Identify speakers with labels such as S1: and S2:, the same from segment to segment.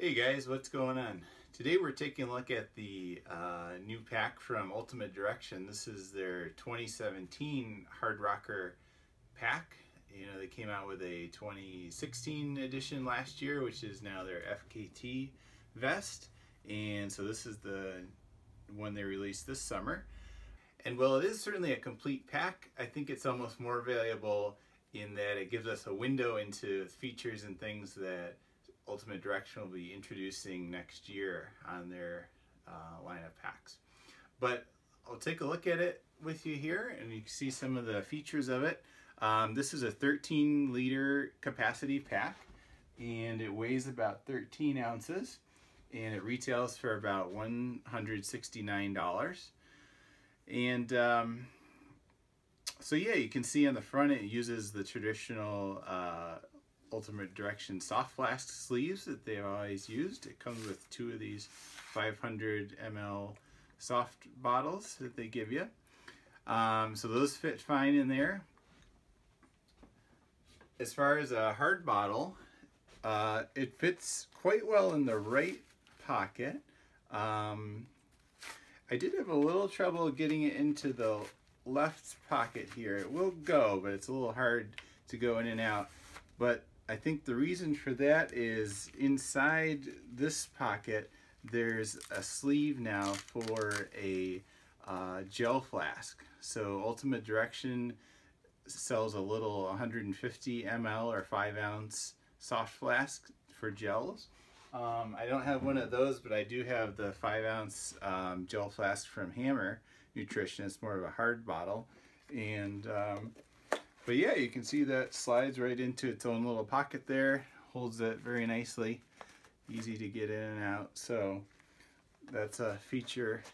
S1: Hey guys, what's going on? Today we're taking a look at the new pack from Ultimate Direction. This is their 2017 Hardrocker pack. You know, they came out with a 2016 edition last year, which is now their FKT vest. And so this is the one they released this summer. And while it is certainly a complete pack, I think it's almost more valuable in that it gives us a window into features and things that Ultimate Direction will be introducing next year on their line of packs. But I'll take a look at it with you here and you can see some of the features of it. This is a 13-liter capacity pack and it weighs about 13 ounces and it retails for about $169. And so yeah, you can see on the front it uses the traditional Ultimate Direction soft flask sleeves that they've always used. It comes with two of these 500 ml soft bottles that they give you. So those fit fine in there. As far as a hard bottle, it fits quite well in the right pocket. I did have a little trouble getting it into the left pocket here. It will go, but it's a little hard to go in and out. But I think the reason for that is inside this pocket there's a sleeve now for a gel flask. So Ultimate Direction sells a little 150 ml or 5 ounce soft flask for gels. I don't have one of those, but I do have the 5 ounce gel flask from Hammer Nutrition. It's more of a hard bottle. And but yeah, you can see that slides right into its own little pocket there, holds it very nicely, easy to get in and out. So that's a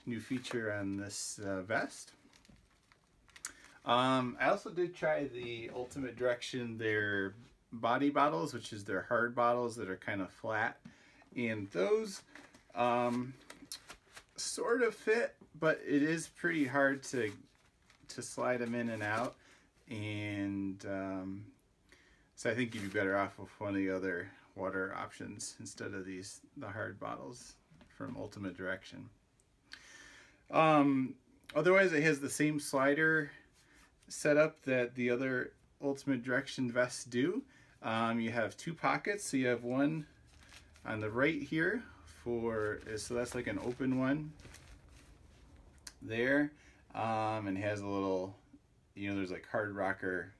S1: new feature on this vest. I also did try the Ultimate Direction, their body bottles, which is their hard bottles that are kind of flat, and those sort of fit, but it is pretty hard to slide them in and out. And so I think you'd be better off with one of the other water options instead of the hard bottles from Ultimate Direction. Otherwise, it has the same slider setup that the other Ultimate Direction vests do. You have two pockets, so you have one on the right here so that's like an open one there, and has a little, you know, there's like Hardrocker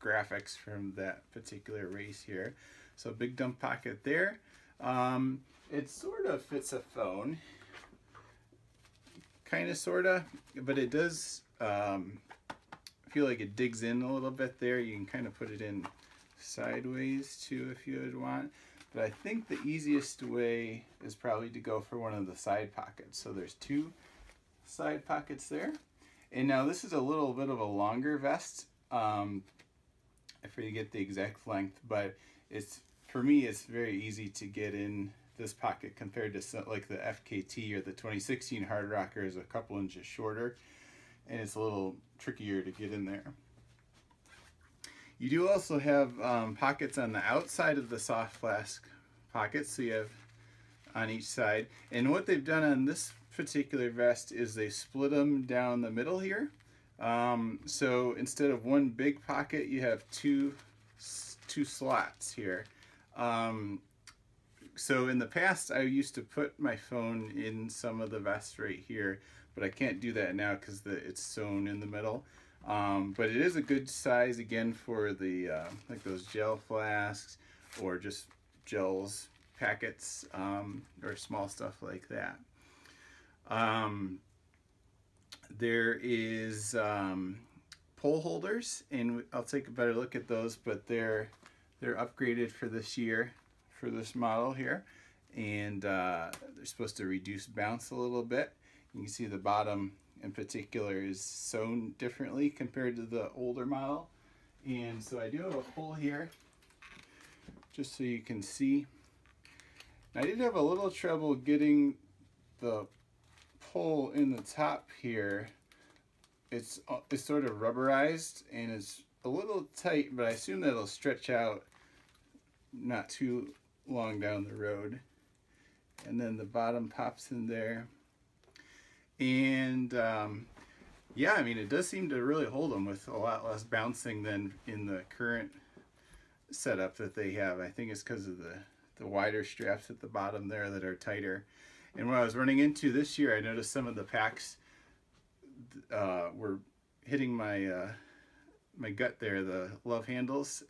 S1: graphics from that particular race here. So big dump pocket there. It sort of fits a phone, kind of, sort of, but it does feel like it digs in a little bit there. You can kind of put it in sideways too if you would want. But I think the easiest way is probably to go for one of the side pockets. So there's two side pockets there. And now this is a little bit of a longer vest. I forget the exact length, but for me it's very easy to get in this pocket compared to like the FKT or the 2016 Hardrocker is a couple inches shorter, and it's a little trickier to get in there. You do also have pockets on the outside of the soft flask pockets, so you have on each side. And what they've done on this particular vest is they split them down the middle here. So instead of one big pocket, you have two slots here. So in the past, I used to put my phone in some of the vest right here, but I can't do that now because it's sewn in the middle. But it is a good size again for the like those gel flasks or just gels packets or small stuff like that. There is pole holders, and I'll take a better look at those, but they're upgraded for this year for this model here, and they're supposed to reduce bounce a little bit. You can see the bottom in particular is sewn differently compared to the older model. And so I do have a pole here just so you can see. I did have a little trouble getting the pole in the top here. It's sort of rubberized and it's a little tight, but I assume that it'll stretch out not too long down the road. and then the bottom pops in there. And yeah, I mean, it does seem to really hold them with a lot less bouncing than in the current setup that they have. I think it's because of the wider straps at the bottom there that are tighter. And when I was running into this year, I noticed some of the packs were hitting my my gut there, the love handles,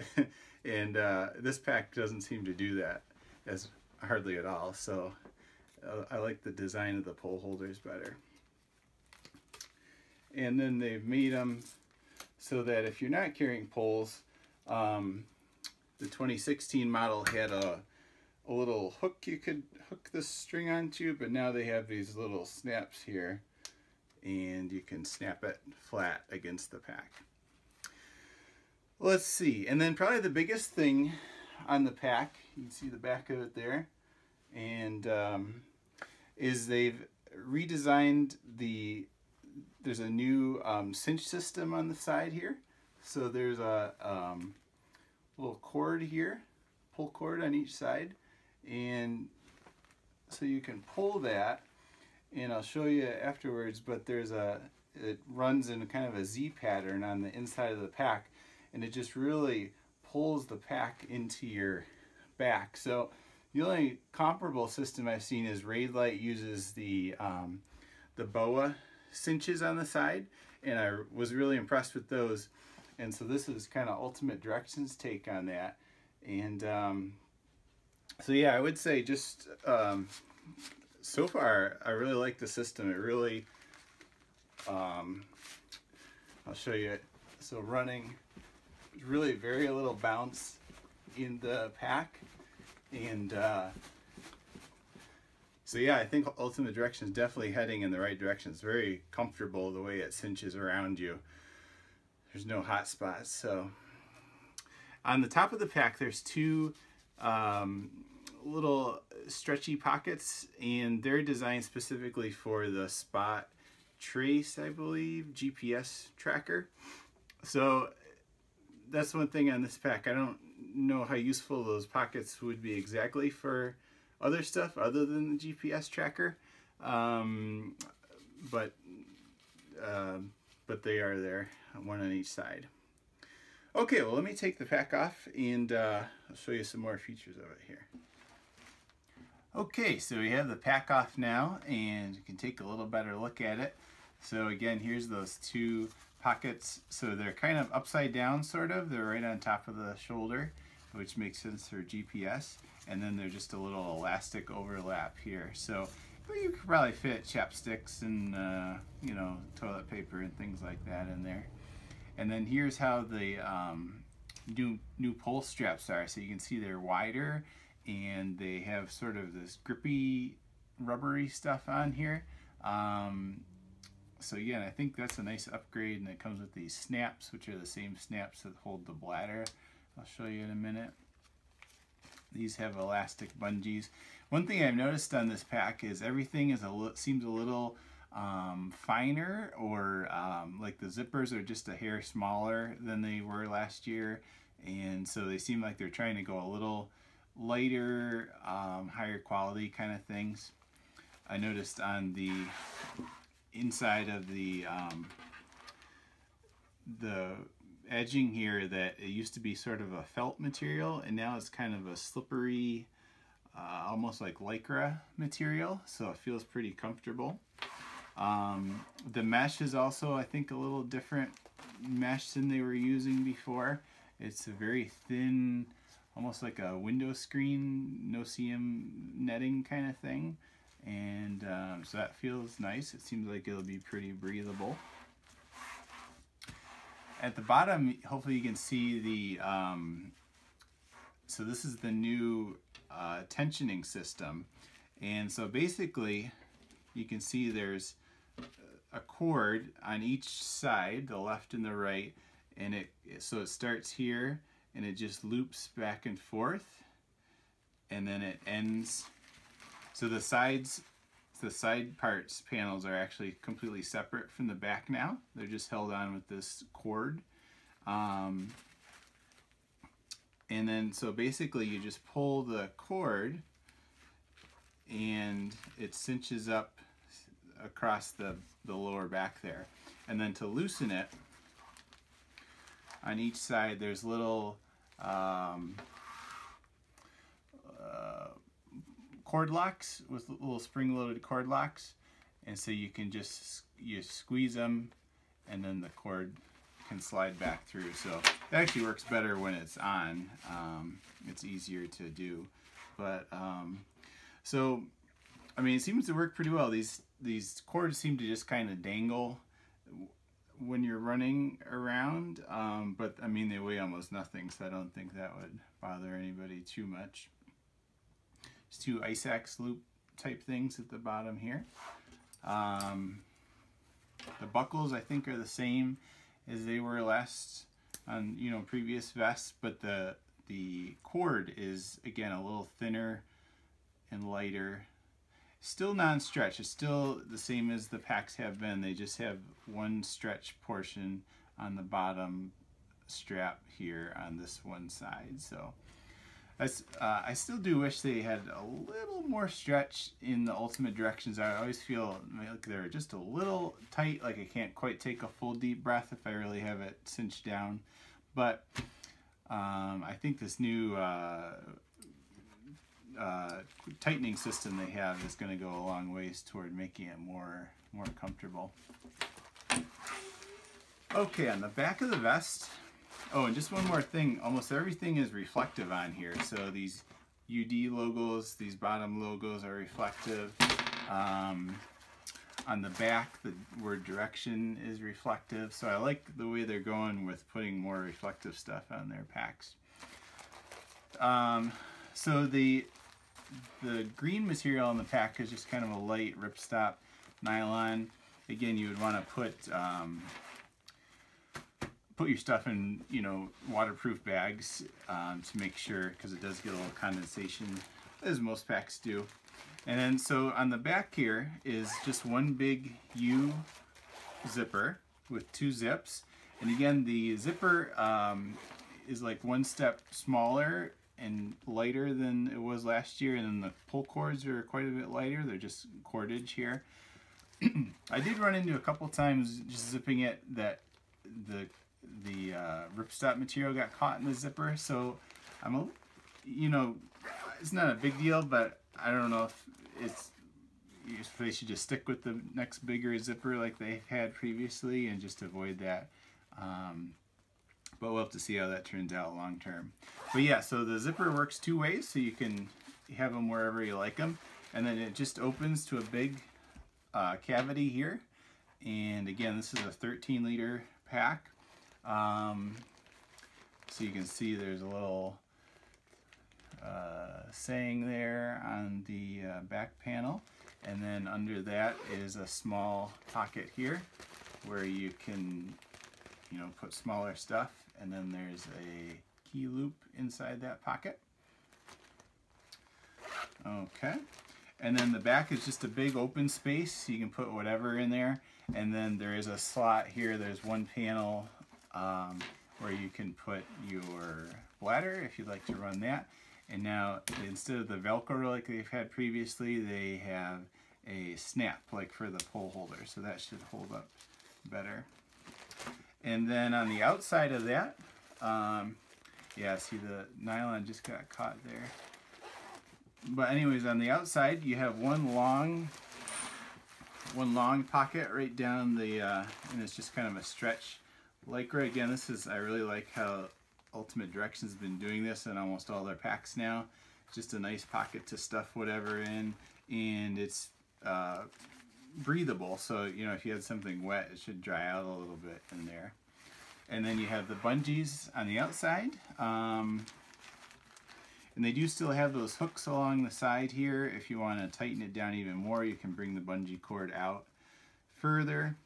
S1: and this pack doesn't seem to do that as hardly at all. So I like the design of the pole holders better. And then they've made them so that if you're not carrying poles, the 2016 model had a little hook you could hook the string onto, but now they have these little snaps here, and you can snap it flat against the pack. Let's see, and then probably the biggest thing on the pack, you can see the back of it there, and is they've redesigned there's a new cinch system on the side here. So there's a little cord here, pull cord on each side, and so you can pull that, and I'll show you afterwards, but it runs in kind of a Z pattern on the inside of the pack, and it just really pulls the pack into your back. So the only comparable system I've seen is Raidlight uses the BOA cinches on the side, and I was really impressed with those. And so this is kind of Ultimate Directions take on that. And so yeah, I would say just so far I really like the system. It really I'll show you it. So running, really very little bounce in the pack, and so yeah, I think Ultimate Direction is definitely heading in the right direction. It's very comfortable the way it cinches around you. There's no hot spots. So on the top of the pack, there's two little stretchy pockets, and they're designed specifically for the Spot Trace, I believe, GPS tracker. So that's one thing on this pack. I don't know how useful those pockets would be exactly for other stuff other than the GPS tracker, but they are there, one on each side. Okay, well, let me take the pack off, and I'll show you some more features of it here. Okay, so we have the pack off now, and you can take a little better look at it. So again, here's those two pockets. So they're kind of upside down, sort of. They're right on top of the shoulder, which makes sense for GPS. And then they're just a little elastic overlap here. So you could probably fit chapsticks and you know, toilet paper and things like that in there. And then here's how the new pole straps are. So you can see they're wider, and they have sort of this grippy, rubbery stuff on here. So again, I think that's a nice upgrade, and it comes with these snaps, which are the same snaps that hold the bladder. I'll show you in a minute. These have elastic bungees. One thing I've noticed on this pack is everything is seems a little finer, or like the zippers are just a hair smaller than they were last year, and so they seem like they're trying to go a little lighter, higher quality kind of things. I noticed on the inside of the edging here that it used to be sort of a felt material, and now it's kind of a slippery, almost like Lycra material, so it feels pretty comfortable. The mesh is also, I think, a little different mesh than they were using before. It's a very thin, almost like a window screen, no-seam netting kind of thing, and so that feels nice. It seems like it'll be pretty breathable. At the bottom, hopefully you can see the, so this is the new tensioning system. And so basically, you can see there's a cord on each side, the left and the right, and so it starts here, and it just loops back and forth, and then it ends. So the side parts panels are actually completely separate from the back now. They're just held on with this cord. And then so basically you just pull the cord, and it cinches up across the lower back there. And then to loosen it, on each side there's little cord locks with little spring-loaded cord locks, and so you can just squeeze them, and then the cord can slide back through. So it actually works better when it's on. It's easier to do, but so I mean, it seems to work pretty well. These cords seem to just kind of dangle when you're running around, but I mean, they weigh almost nothing, so I don't think that would bother anybody too much. There's two ice axe loop type things at the bottom here. The buckles I think are the same as they were last on, you know, previous vests, but the cord is again a little thinner and lighter. Still non-stretch. It's still the same as the packs have been. They just have one stretch portion on the bottom strap here on this one side. So I still do wish they had a little more stretch in the ultimate directions. I always feel like they're just a little tight, like I can't quite take a full deep breath if I really have it cinched down. But I think this new tightening system they have is going to go a long ways toward making it more comfortable. Okay, on the back of the vest, oh, and just one more thing, almost everything is reflective on here. So these UD logos, these bottom logos are reflective. On the back, the word direction is reflective. So I like the way they're going with putting more reflective stuff on their packs. So the green material on the pack is just kind of a light ripstop nylon. Again, you would want to put your stuff in, you know, waterproof bags to make sure, because it does get a little condensation, as most packs do. And then so on the back here is just one big U zipper with two zips. And again, the zipper is like one step smaller and lighter than it was last year, and then the pull cords are quite a bit lighter. They're just cordage here. I did run into a couple times just zipping it that the ripstop material got caught in the zipper. So you know, it's not a big deal, but I don't know if they should just stick with the next bigger zipper like they've had previously and just avoid that. But we'll have to see how that turns out long term. But yeah, so the zipper works two ways, so you can have them wherever you like them. And then it just opens to a big cavity here. And again, this is a 13-liter pack. So you can see there's a little saying there on the back panel. And then under that is a small pocket here where you can, you know, put smaller stuff. And then there's a key loop inside that pocket. Okay. And then the back is just a big open space, so you can put whatever in there. And then there is a slot here. There's one panel where you can put your bladder if you'd like to run that. And now, instead of the Velcro like they've had previously, they have a snap like for the pole holder. So that should hold up better. And then on the outside of that, yeah, see the nylon just got caught there. But anyways, on the outside, you have one long pocket right down the, and it's just kind of a stretch Lycra. Again, I really like how Ultimate Directions has been doing this in almost all their packs now. Just a nice pocket to stuff whatever in, and it's breathable, so you know, if you had something wet, it should dry out a little bit in there. And then you have the bungees on the outside, and they do still have those hooks along the side here. If you want to tighten it down even more, you can bring the bungee cord out further.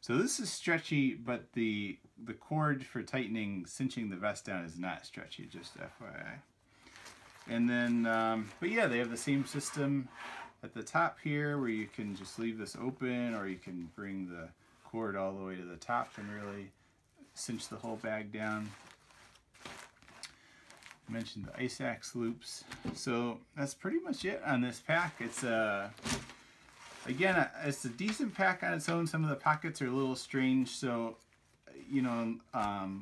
S1: So this is stretchy, but the cord for tightening, cinching the vest down is not stretchy, just FYI. And then, but yeah, they have the same system at the top here where you can just leave this open, or you can bring the cord all the way to the top and really cinch the whole bag down. I mentioned the ice axe loops. So that's pretty much it on this pack. It's again, it's a decent pack on its own. Some of the pockets are a little strange, so you know,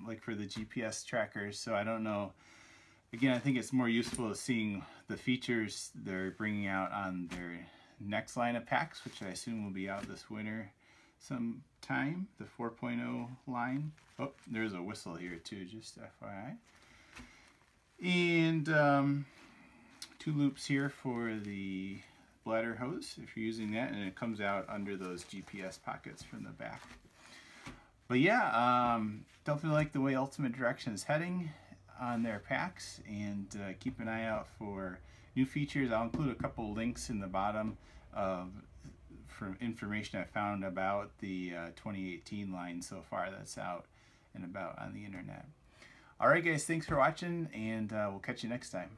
S1: like for the GPS trackers. So I don't know. Again, I think it's more useful seeing the features they're bringing out on their next line of packs, which I assume will be out this winter sometime, the 4.0 line. Oh, there's a whistle here too, just FYI. And 2 loops here for the bladder hose if you're using that, and it comes out under those GPS pockets from the back. But yeah, definitely like the way Ultimate Direction is heading on their packs, and keep an eye out for new features. I'll include a couple links in the bottom for information I found about the 2018 line so far that's out and about on the internet. Alright guys, thanks for watching, and we'll catch you next time.